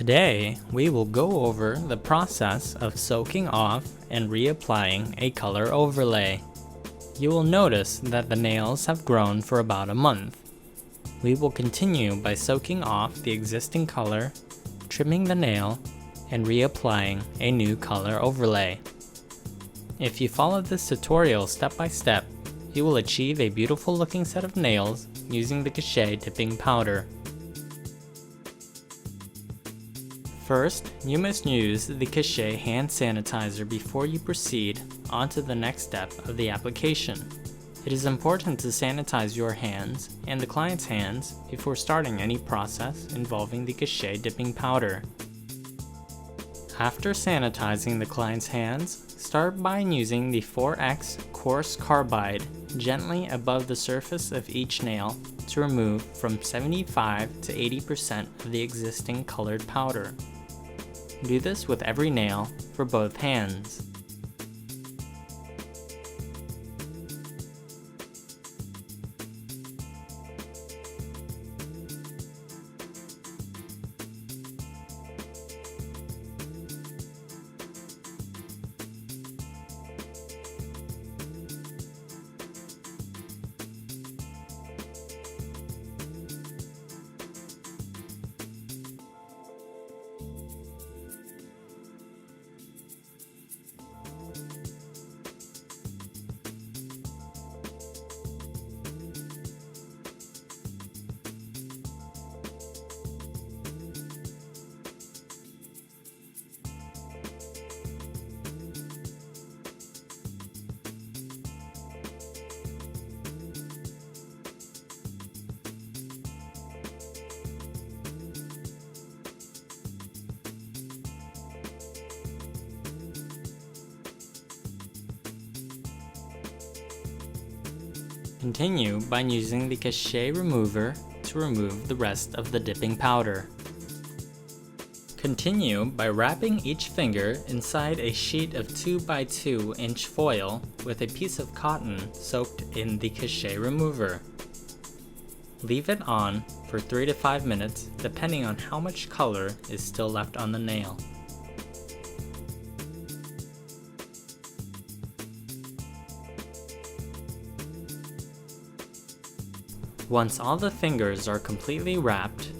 Today, we will go over the process of soaking off and reapplying a color overlay. You will notice that the nails have grown for about a month. We will continue by soaking off the existing color, trimming the nail, and reapplying a new color overlay. If you follow this tutorial step by step, you will achieve a beautiful looking set of nails using the Cachet Dipping Powder. First, you must use the Cachet hand sanitizer before you proceed onto the next step of the application. It is important to sanitize your hands and the client's hands before starting any process involving the Cachet Dipping Powder. After sanitizing the client's hands, start by using the 4X coarse carbide gently above the surface of each nail to remove from 75 to 80% of the existing colored powder. Do this with every nail for both hands. Continue by using the Cachet remover to remove the rest of the dipping powder. Continue by wrapping each finger inside a sheet of 2x2 inch foil with a piece of cotton soaked in the Cachet remover. Leave it on for 3 to 5 minutes depending on how much color is still left on the nail. Once all the fingers are completely wrapped,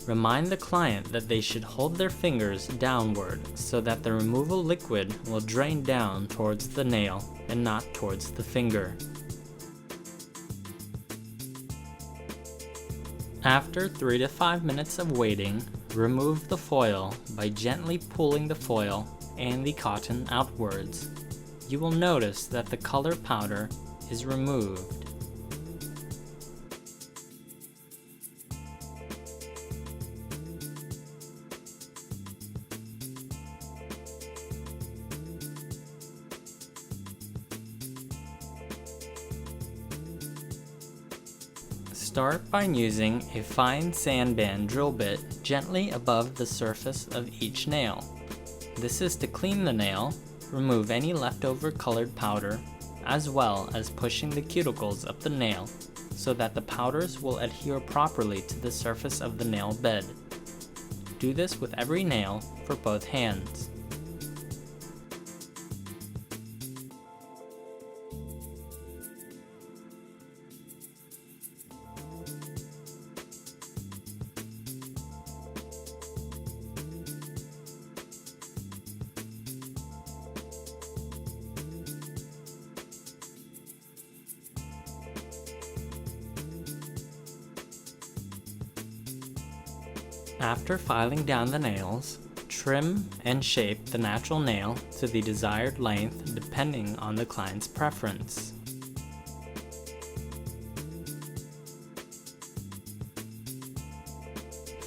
remind the client that they should hold their fingers downward so that the removal liquid will drain down towards the nail and not towards the finger. After 3 to 5 minutes of waiting, remove the foil by gently pulling the foil and the cotton outwards. You will notice that the color powder is removed. Start by using a fine sandband drill bit gently above the surface of each nail. This is to clean the nail, remove any leftover colored powder, as well as pushing the cuticles up the nail so that the powders will adhere properly to the surface of the nail bed. Do this with every nail for both hands. After filing down the nails, trim and shape the natural nail to the desired length depending on the client's preference.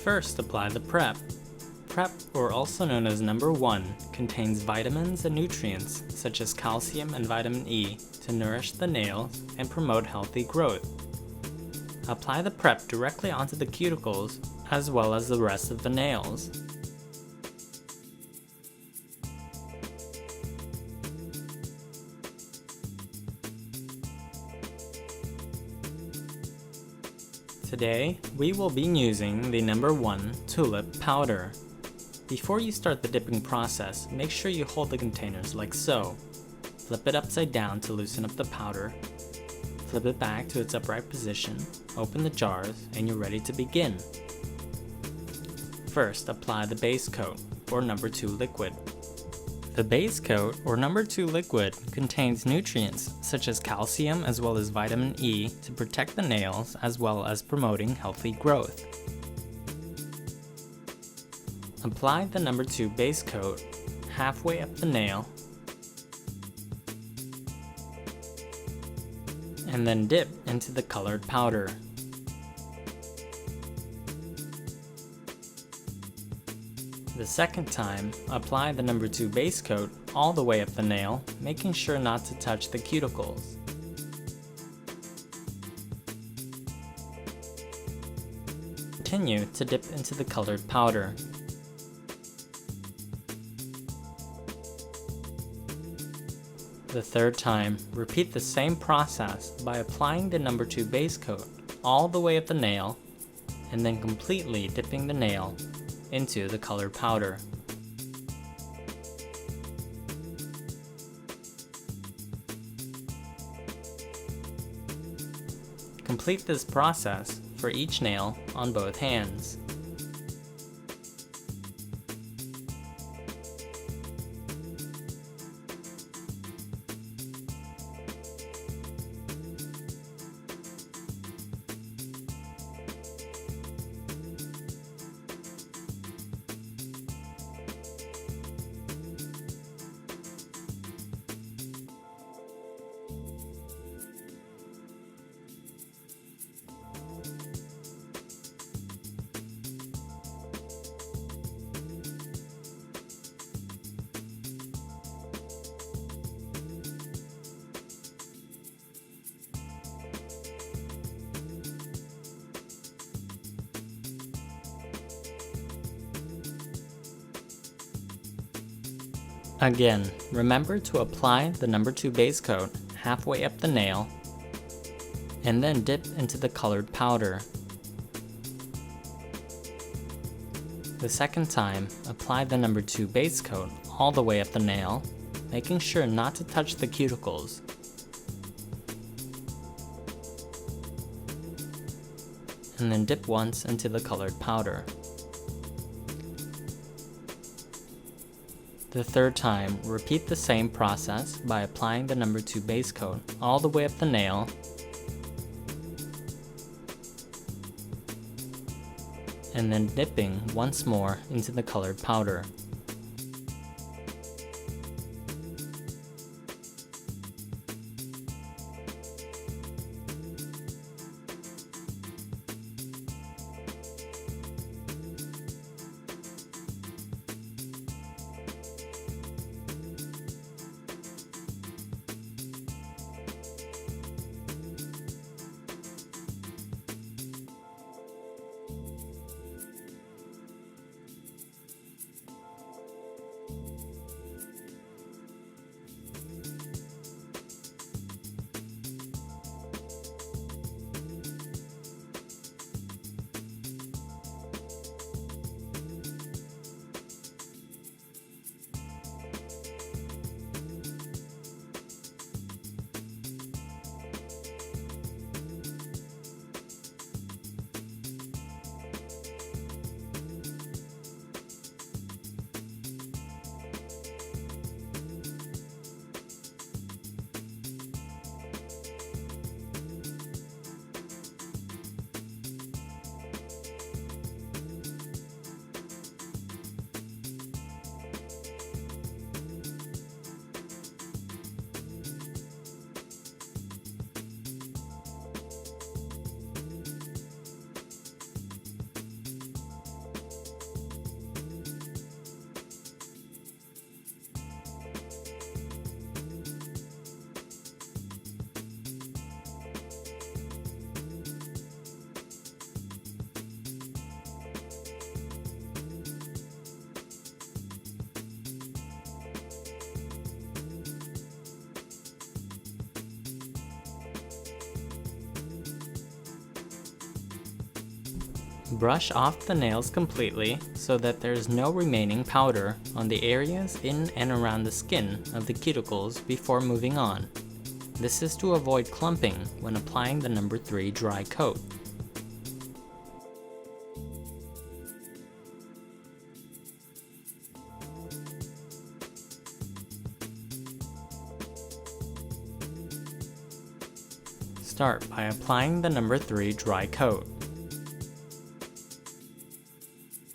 First, apply the prep. Prep, or also known as number 1, contains vitamins and nutrients such as calcium and vitamin E to nourish the nails and promote healthy growth. Apply the prep directly onto the cuticles as well as the rest of the nails. Today, we will be using the number 1 tulip powder. Before you start the dipping process, make sure you hold the containers like so. Flip it upside down to loosen up the powder. Flip it back to its upright position, open the jars, and you're ready to begin. First, apply the base coat, or number 2 liquid. The base coat, or number 2 liquid, contains nutrients such as calcium as well as vitamin E to protect the nails as well as promoting healthy growth. Apply the number 2 base coat halfway up the nail, and then dip into the colored powder. The second time, apply the number 2 base coat all the way up the nail, making sure not to touch the cuticles. Continue to dip into the colored powder. The third time, repeat the same process by applying the number 2 base coat all the way up the nail, and then completely dipping the nail into the colored powder. Complete this process for each nail on both hands. Again, remember to apply the number 2 base coat halfway up the nail, and then dip into the colored powder. The second time, apply the number 2 base coat all the way up the nail, making sure not to touch the cuticles. And then dip once into the colored powder. The third time, repeat the same process by applying the number 2 base coat all the way up the nail, and then dipping once more into the colored powder. Brush off the nails completely so that there is no remaining powder on the areas in and around the skin of the cuticles before moving on. This is to avoid clumping when applying the number 3 dry coat. Start by applying the number 3 dry coat.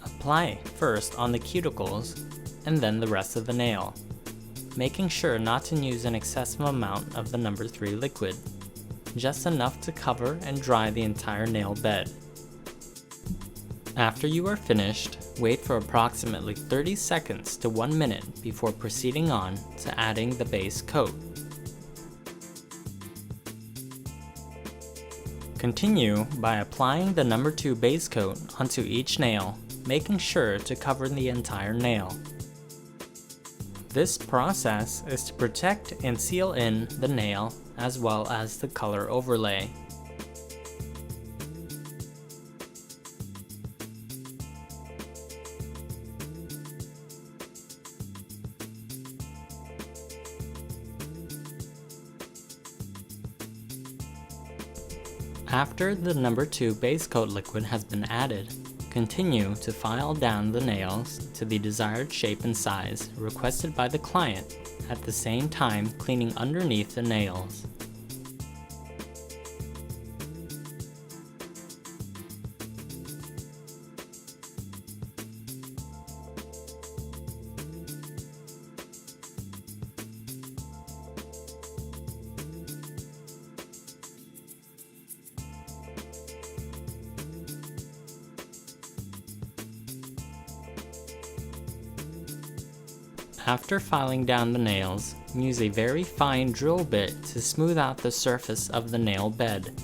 Apply first on the cuticles and then the rest of the nail, making sure not to use an excessive amount of the number 3 liquid, just enough to cover and dry the entire nail bed. After you are finished, wait for approximately 30 seconds to 1 minute before proceeding on to adding the base coat. Continue by applying the number 2 base coat onto each nail, making sure to cover the entire nail. This process is to protect and seal in the nail as well as the color overlay. After the number 2 base coat liquid has been added, continue to file down the nails to the desired shape and size requested by the client, at the same time cleaning underneath the nails. After filing down the nails, use a very fine drill bit to smooth out the surface of the nail bed.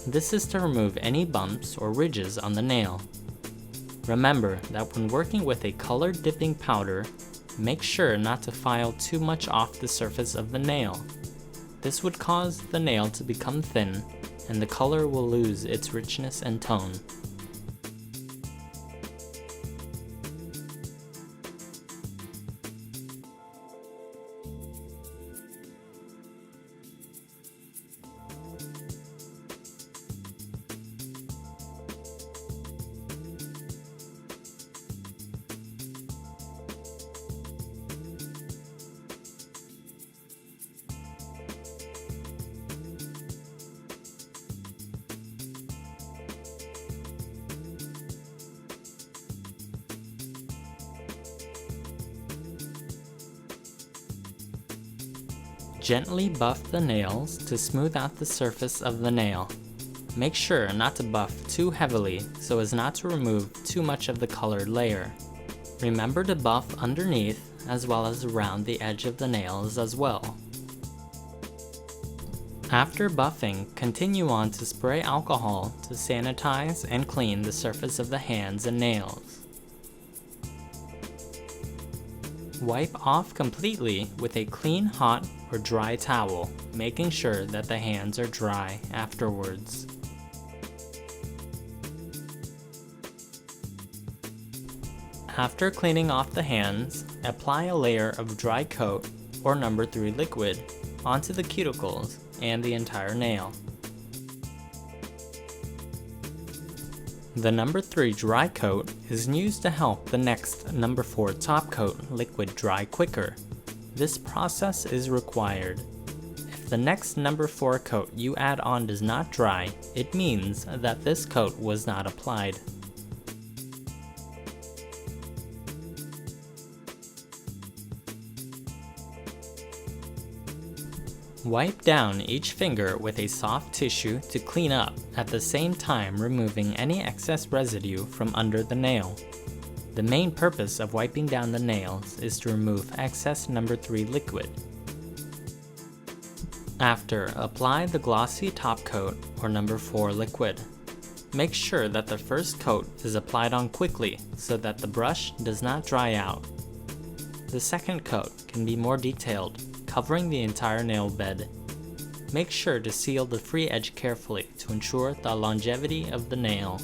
This is to remove any bumps or ridges on the nail. Remember that when working with a color dipping powder, make sure not to file too much off the surface of the nail. This would cause the nail to become thin, and the color will lose its richness and tone. Gently buff the nails to smooth out the surface of the nail. Make sure not to buff too heavily so as not to remove too much of the colored layer. Remember to buff underneath as well as around the edge of the nails as well. After buffing, continue on to spray alcohol to sanitize and clean the surface of the hands and nails. Wipe off completely with a clean, hot, or dry towel, making sure that the hands are dry afterwards. After cleaning off the hands, apply a layer of dry coat or number 3 liquid onto the cuticles and the entire nail. The number 3 dry coat is used to help the next number 4 top coat liquid dry quicker. This process is required. If the next number 4 coat you add on does not dry, it means that this coat was not applied. Wipe down each finger with a soft tissue to clean up, at the same time removing any excess residue from under the nail. The main purpose of wiping down the nails is to remove excess number 3 liquid. After, apply the glossy top coat or number 4 liquid. Make sure that the first coat is applied on quickly so that the brush does not dry out. The second coat can be more detailed, covering the entire nail bed. Make sure to seal the free edge carefully to ensure the longevity of the nail.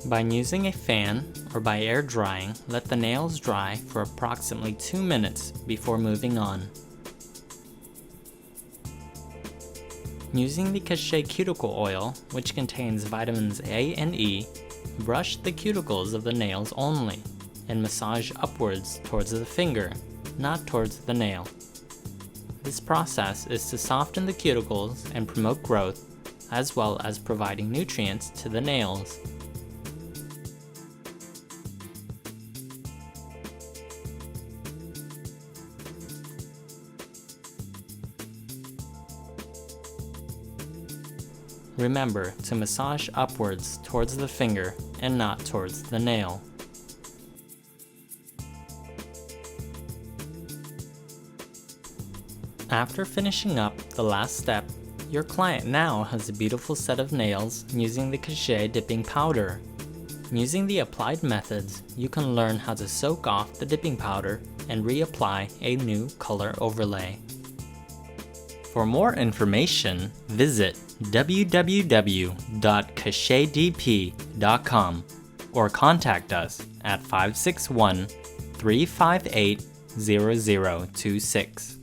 By using a fan or by air drying, let the nails dry for approximately 2 minutes before moving on. Using the Cachet cuticle oil, which contains vitamins A and E, brush the cuticles of the nails only and massage upwards towards the finger, not towards the nail. This process is to soften the cuticles and promote growth, as well as providing nutrients to the nails. Remember to massage upwards towards the finger and not towards the nail. After finishing up the last step, your client now has a beautiful set of nails using the Cachet Dipping Powder. Using the applied methods, you can learn how to soak off the dipping powder and reapply a new color overlay. For more information, visit www.cachetdp.com or contact us at 561-358-0026.